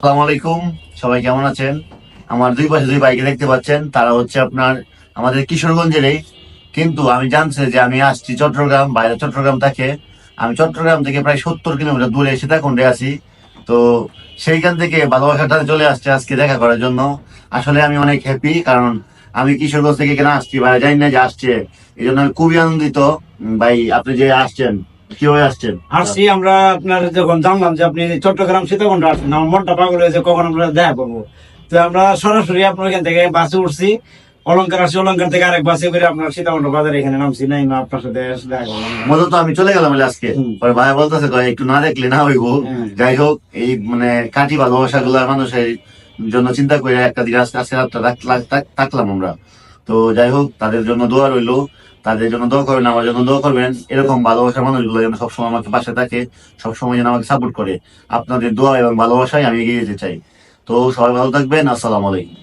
আসসালামু আলাইকুম। সবাই কেমন আছেন? আমার দুই পাশে দুই ভাইকে দেখতে পাচ্ছেন, তারা হচ্ছে আপনার আমাদের কিশোরগঞ্জেরই। কিন্তু আমি জানছি যে আমি আসছি চট্টগ্রাম, বাইরে চট্টগ্রাম থাকে। আমি চট্টগ্রাম থেকে প্রায় 70 কিলোমিটার দূরে সীতাকুণ্ডে আছি। তো সেইখান থেকে ভালোবাসাটা চলে আসছে আজকে দেখা করার জন্য। আসলে আমি অনেক হ্যাপি, কারণ আমি কিশোরগঞ্জ থেকে এখানে আসছি, বাইরে জানি না যে আসছে। এই জন্য আমি খুবই আনন্দিত। ভাই, আপনি যে আসছেন, কিভাবে আসছেন? আসছি আমরা আপনার যখন জানলাম যে আপনি চট্টগ্রাম সীতাকুণ্ড আসছেন, আমার মনটা পাগল হয়েছে কখন আমরা দেখা করবো। তো আমরা সরাসরি আপনার এখান থেকে বাসে উঠছি, অলঙ্কার আসছি, অলঙ্কার থেকে আরেক বাসে করে আপনার সীতাকুণ্ড বাজারে এখানে নামছি। নাই না আপনার সাথে এসে দেখা করলাম। মূলত আমি চলে গেলাম বলে আজকে। পরে ভাই বলতেছে একটু না দেখলে না হইব। হ্যাঁ। যাই হোক, এই মানে কাটি ভালোবাসা গুলা মানুষের জন্য চিন্তা করে একটা দিন আজকে আজকে রাতটা থাকলাম আমরা। তো যাই হোক, তাদের জন্য দোয়া রইলো। তাদের জন্য দোয়া করবেন, আমার জন্য দোয়া করবেন। এরকম ভালোবাসার মানুষগুলো যেন সবসময় আমাকে পাশে থাকে, সবসময় যেন আমাকে সাপোর্ট করে। আপনাদের দোয়া এবং ভালোবাসায় আমি এগিয়ে যেতে চাই। তো সবাই ভালো থাকবেন। আসসালামু আলাইকুম।